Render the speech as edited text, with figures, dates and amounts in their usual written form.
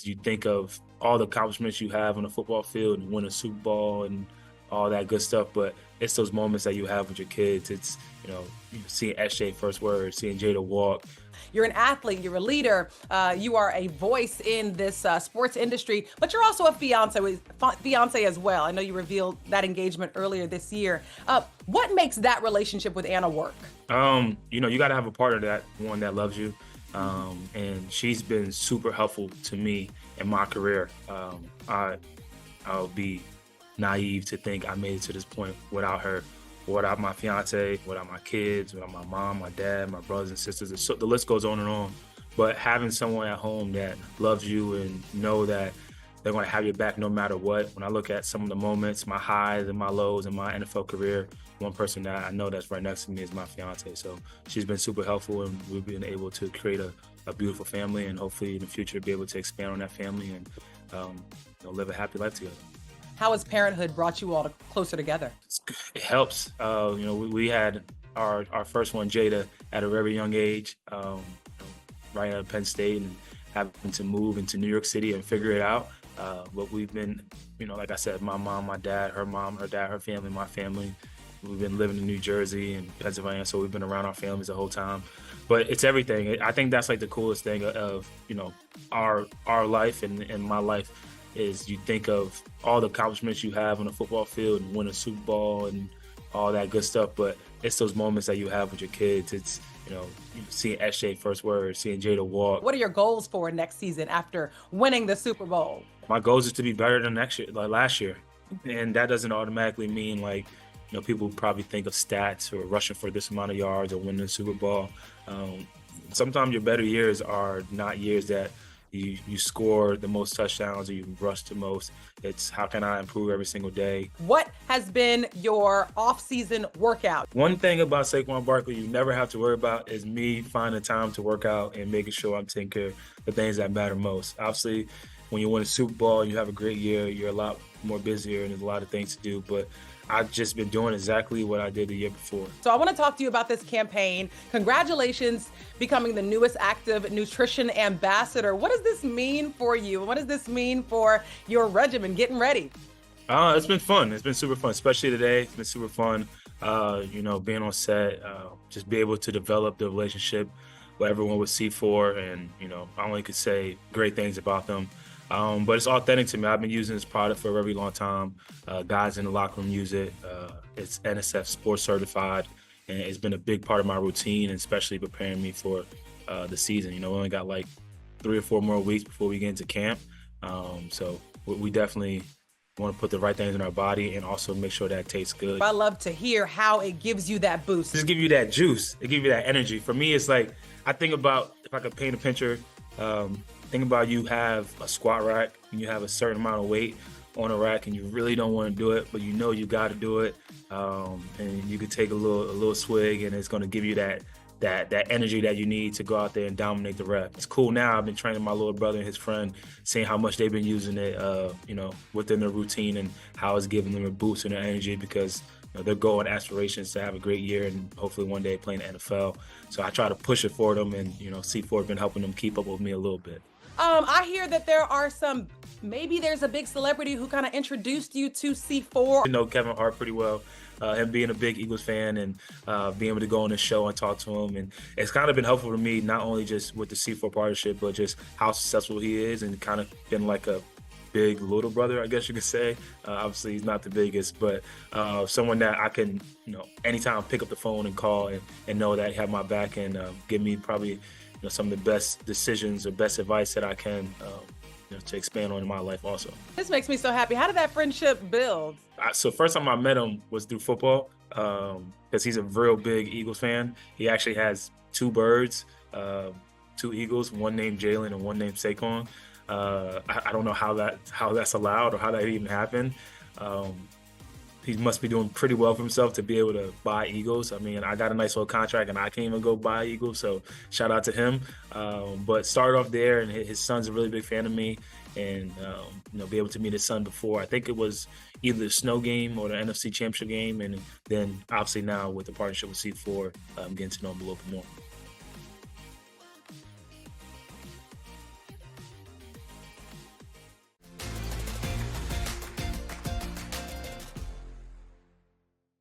is you think of all the accomplishments you have on the football field and win a Super Bowl and all that good stuff, but it's those moments that you have with your kids. It's, seeing SJ first word, seeing Jada walk. You're an athlete, you're a leader, you are a voice in this sports industry, but you're also a fiance as well. I know you revealed that engagement earlier this year. What makes that relationship with Anna work? You got to have a partner that loves you. And she's been super helpful to me in my career. I'll be naive to think I made it to this point without her, without my fiance, without my kids, without my mom, my dad, my brothers and sisters. So the list goes on and on. But having someone at home that loves you and know that they're going to have your back no matter what. When I look at some of the moments, my highs and my lows in my NFL career, one person that I know that's right next to me is my fiance. So she's been super helpful, and we've been able to create a beautiful family, and hopefully in the future be able to expand on that family and live a happy life together. How has parenthood brought you all closer together? It helps. We had our first one, Jada, at a very young age, right out of Penn State, and having to move into New York City and figure it out. But we've been, like I said, my mom, my dad, her mom, her dad, her family, my family. We've been living in New Jersey and Pennsylvania, so we've been around our families the whole time. But it's everything. I think that's like the coolest thing of our life and my life is you think of all the accomplishments you have on the football field and win a Super Bowl and all that good stuff. But it's those moments that you have with your kids. It's seeing SJ first word, seeing Jada walk. What are your goals for next season after winning the Super Bowl? My goals is to be better than last year. And that doesn't automatically mean people probably think of stats or rushing for this amount of yards or winning the Super Bowl. Sometimes your better years are not years that you score the most touchdowns or you rush the most. It's how can I improve every single day? What has been your off-season workout? One thing about Saquon Barkley you never have to worry about is me finding time to work out and making sure I'm taking care of the things that matter most. Obviously, when you win a Super Bowl and you have a great year, you're a lot more busier and there's a lot of things to do. But I've just been doing exactly what I did the year before. So I want to talk to you about this campaign. Congratulations becoming the newest active nutrition ambassador. What does this mean for you? What does this mean for your regimen getting ready? It's been fun. It's been super fun, especially today. It's been super fun, being on set, just be able to develop the relationship with everyone with C4. And, I only could say great things about them. But it's authentic to me. I've been using this product for a very long time. Guys in the locker room use it. It's NSF sports certified, and it's been a big part of my routine, and especially preparing me for the season. We only got like 3 or 4 more weeks before we get into camp. So we definitely want to put the right things in our body and also make sure that it tastes good. I love to hear how it gives you that boost. Just give you that juice. It gives you that energy. For me, it's like, I think about, if I could paint a picture, think about you have a squat rack and you have a certain amount of weight on a rack and you really don't want to do it, but you got to do it. And you could take a little swig and it's going to give you that energy that you need to go out there and dominate the rep. It's cool now. I've been training my little brother and his friend, seeing how much they've been using it, within their routine and how it's giving them a boost in their energy because their goal and aspirations to have a great year and hopefully one day play in the NFL. So I try to push it for them, and C4 has been helping them keep up with me a little bit. I hear that maybe there's a big celebrity who kind of introduced you to C4. I know Kevin Hart pretty well, him being a big Eagles fan and being able to go on the show and talk to him. And it's kind of been helpful to me, not only just with the C4 partnership, but just how successful he is and kind of been like a big little brother, I guess you could say. Obviously, he's not the biggest, but someone that I can, anytime pick up the phone and call and know that he have my back and give me probably some of the best decisions or best advice that I can to expand on in my life also. This makes me so happy. How did that friendship build? So first time I met him was through football because he's a real big Eagles fan. He actually has 2 birds, 2 Eagles, one named Jalen and one named Saquon. I don't know how that's allowed or how that even happened. He must be doing pretty well for himself to be able to buy Eagles. I mean, I got a nice little contract and I can't even go buy Eagles, so shout out to him. But started off there, and his son's a really big fan of me, and be able to meet his son before. I think it was either the snow game or the NFC Championship game, and then obviously now with the partnership with C4, getting to know him a little bit more.